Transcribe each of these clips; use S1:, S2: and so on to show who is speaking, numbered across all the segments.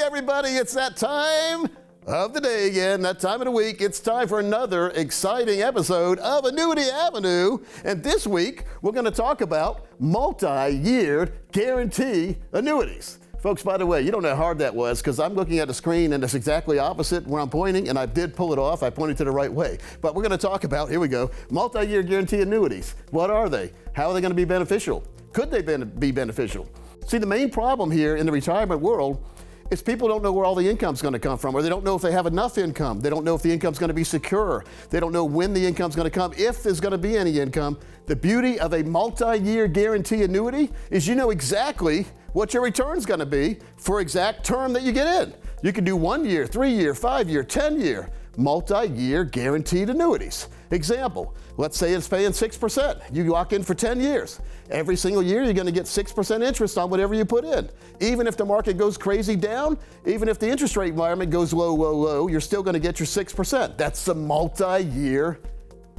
S1: everybody, it's that time of the day again, that time of the week. It's time for another exciting episode of Annuity Avenue. And this week, we're going to talk about multi-year guarantee annuities. Folks, by the way, you don't know how hard that was because I'm looking at the screen and it's exactly opposite where I'm pointing, and I did pull it off. I pointed to the right way. But we're going to talk about, here we go, multi-year guarantee annuities. What are they? How are they going to be beneficial? Could they be beneficial? See, the main problem here in the retirement world is people don't know where all the income's going to come from, or they don't know if they have enough income. They don't know if the income's going to be secure. They don't know when the income's going to come, if there's going to be any income. The beauty of a multi-year guarantee annuity is you know exactly what your return's going to be for exact term that you get in. You can do 1 year, 3 year, 5 year, 10 year, multi-year guaranteed annuities. Example, let's say it's paying 6%. You lock in for 10 years. Every single year you're going to get 6% interest on whatever you put in. Even if the market goes crazy down, even if the interest rate environment goes low, low, low, you're still going to get your 6%. That's a multi-year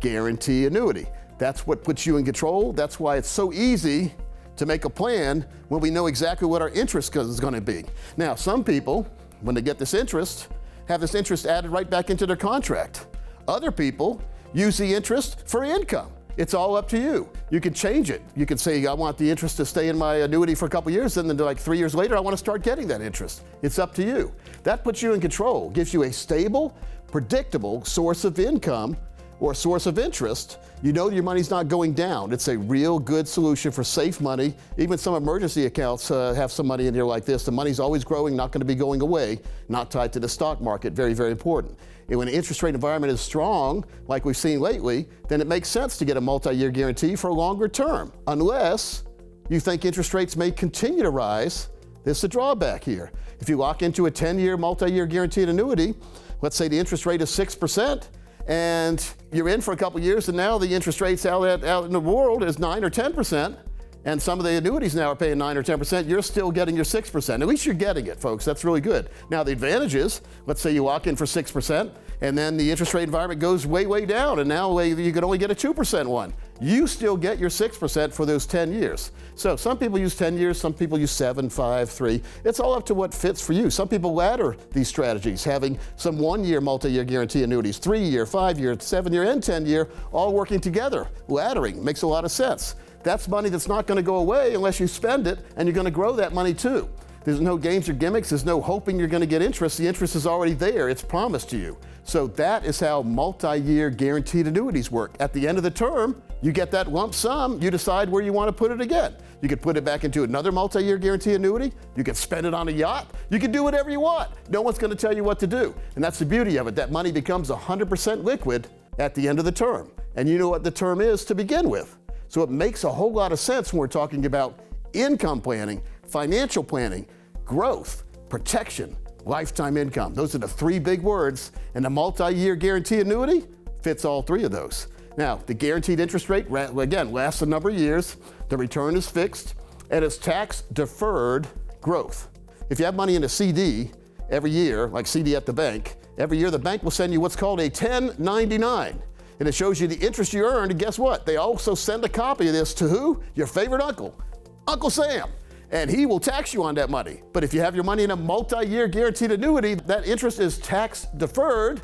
S1: guarantee annuity. That's what puts you in control. That's why it's so easy to make a plan when we know exactly what our interest is going to be. Now, some people, when they get this interest, have this interest added right back into their contract. Other people use the interest for income. It's all up to you. You can change it. You can say, I want the interest to stay in my annuity for a couple years, and then like 3 years later, I want to start getting that interest. It's up to you. That puts you in control, gives you a stable, predictable source of income or source of interest. You know your money's not going down. It's a real good solution for safe money. Even some emergency accounts have some money in here like this. The money's always growing, not going to be going away, not tied to the stock market. Very, very important. And when the interest rate environment is strong, like we've seen lately, then it makes sense to get a multi-year guarantee for a longer term, unless you think interest rates may continue to rise. There's the drawback here. If you lock into a 10-year multi-year guaranteed annuity, let's say the interest rate is 6%, and you're in for a couple years, and now the interest rates out in the world is 9 or 10%, and some of the annuities now are paying 9 or 10%, you're still getting your 6%. At least you're getting it, folks. That's really good. Now, the advantage is, let's say you lock in for 6%, and then the interest rate environment goes way, way down, and now you can only get a 2% one. You still get your 6% for those 10 years. So some people use 10 years, some people use 7, 5, 3. It's all up to what fits for you. Some people ladder these strategies, having some 1-year multi-year guarantee annuities, 3-year, 5-year, 7-year, and 10-year, all working together. Laddering makes a lot of sense. That's money that's not going to go away unless you spend it, and you're going to grow that money too. There's no games or gimmicks. There's no hoping you're going to get interest. The interest is already there. It's promised to you. So that is how multi-year guaranteed annuities work. At the end of the term, you get that lump sum. You decide where you want to put it again. You could put it back into another multi-year guarantee annuity. You could spend it on a yacht. You can do whatever you want. No one's going to tell you what to do. And that's the beauty of it. That money becomes 100% liquid at the end of the term. And you know what the term is to begin with. So it makes a whole lot of sense when we're talking about income planning, financial planning, growth, protection, lifetime income. Those are the 3 big words, and the multi-year guarantee annuity fits all 3 of those. Now, the guaranteed interest rate, again, lasts a number of years, the return is fixed, and it's tax-deferred growth. If you have money in a CD every year, like CD at the bank, every year the bank will send you what's called a 1099. And it shows you the interest you earned, and guess what? They also send a copy of this to who? Your favorite uncle, Uncle Sam. And he will tax you on that money. But if you have your money in a multi-year guaranteed annuity, that interest is tax deferred.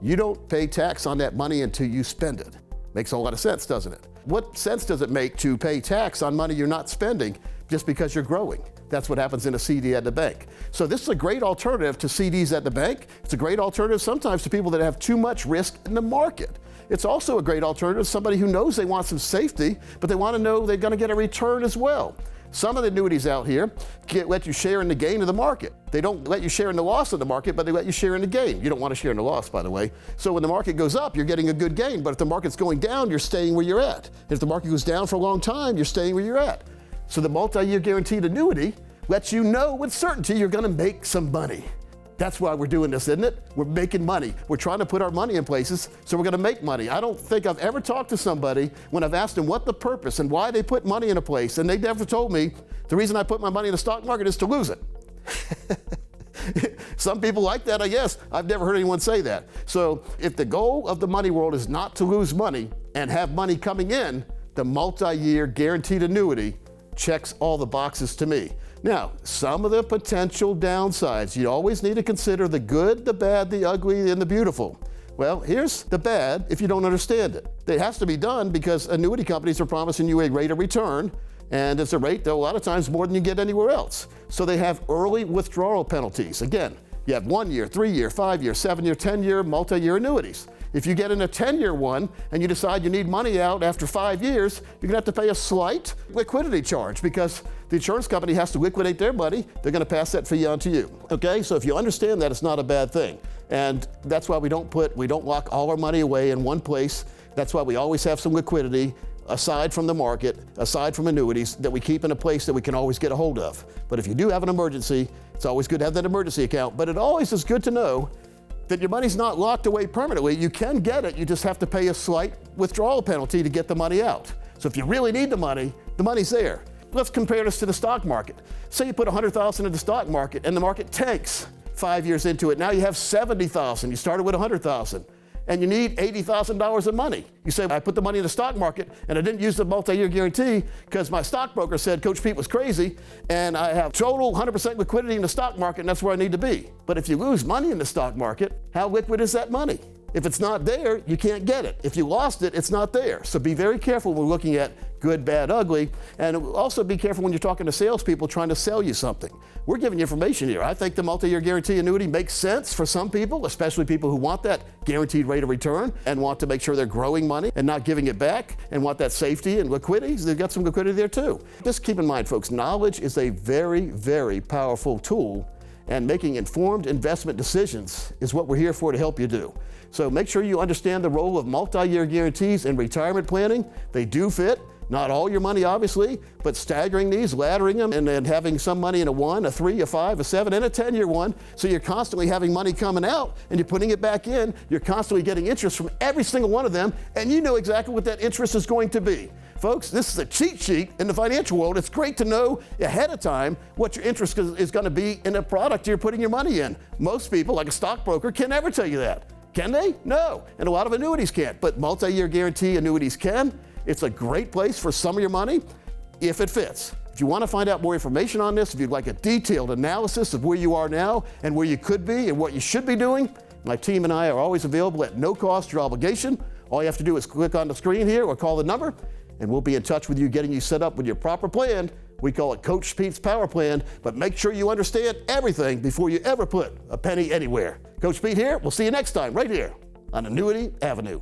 S1: You don't pay tax on that money until you spend it. Makes a lot of sense, doesn't it? What sense does it make to pay tax on money you're not spending just because you're growing? That's what happens in a CD at the bank. So this is a great alternative to CDs at the bank. It's a great alternative sometimes to people that have too much risk in the market. It's also a great alternative to somebody who knows they want some safety, but they want to know they're going to get a return as well. Some of the annuities out here let you share in the gain of the market. They don't let you share in the loss of the market, but they let you share in the gain. You don't want to share in the loss, by the way. So when the market goes up, you're getting a good gain. But if the market's going down, you're staying where you're at. If the market goes down for a long time, you're staying where you're at. So the multi-year guaranteed annuity lets you know with certainty you're going to make some money. That's why we're doing this, isn't it? We're making money. We're trying to put our money in places, so we're going to make money. I don't think I've ever talked to somebody when I've asked them what the purpose and why they put money in a place, and they never told me the reason I put my money in the stock market is to lose it. Some people like that, I guess. I've never heard anyone say that. So if the goal of the money world is not to lose money and have money coming in, the multi-year guaranteed annuity checks all the boxes to me. Now, some of the potential downsides, you always need to consider the good, the bad, the ugly, and the beautiful. Well, here's the bad if you don't understand it. It has to be done because annuity companies are promising you a rate of return, and it's a rate that a lot of times more than you get anywhere else. So they have early withdrawal penalties. Again, you have 1 year, 3 year, 5 year, 7 year, 10 year, multi-year annuities. If you get in a 10-year one and you decide you need money out after 5 years, you're gonna have to pay a slight liquidity charge because the insurance company has to liquidate their money. They're gonna pass that fee on to you. Okay, so if you understand that, it's not a bad thing. And that's why we don't lock all our money away in one place. That's why we always have some liquidity aside from the market, aside from annuities, that we keep in a place that we can always get a hold of. But if you do have an emergency, it's always good to have that emergency account. But it always is good to know that your money's not locked away permanently. You can get it, you just have to pay a slight withdrawal penalty to get the money out. So if you really need the money's there. Let's compare this to the stock market. Say you put $100,000 in the stock market and the market tanks 5 years into it. Now you have $70,000. You started with $100,000 and you need $80,000 of money. You say, I put the money in the stock market and I didn't use the multi-year guarantee because my stockbroker said Coach Pete was crazy and I have total 100% liquidity in the stock market and that's where I need to be. But if you lose money in the stock market, how liquid is that money? If it's not there, you can't get it. If you lost it, it's not there. So be very careful when we're looking at good, bad, ugly. And also be careful when you're talking to salespeople trying to sell you something. We're giving you information here. I think the multi-year guarantee annuity makes sense for some people, especially people who want that guaranteed rate of return and want to make sure they're growing money and not giving it back and want that safety and liquidity. They've got some liquidity there too. Just keep in mind, folks, knowledge is a very, very powerful tool, and making informed investment decisions is what we're here for to help you do. So make sure you understand the role of multi-year guarantees in retirement planning. They do fit. Not all your money, obviously, but staggering these, laddering them, and then having some money in a 1, a 3, a 5, a 7, and a 10-year one. So you're constantly having money coming out and you're putting it back in. You're constantly getting interest from every single one of them, and you know exactly what that interest is going to be. Folks, this is a cheat sheet in the financial world. It's great to know ahead of time what your interest is going to be in a product you're putting your money in. Most people, like a stockbroker, can never tell you that. Can they? No. And a lot of annuities can't, but multi-year guarantee annuities can. It's a great place for some of your money if it fits. If you want to find out more information on this, if you'd like a detailed analysis of where you are now and where you could be and what you should be doing, my team and I are always available at no cost or obligation. All you have to do is click on the screen here or call the number, and we'll be in touch with you getting you set up with your proper plan. We call it Coach Pete's Power Plan, but make sure you understand everything before you ever put a penny anywhere. Coach Pete here. We'll see you next time right here on Annuity Avenue.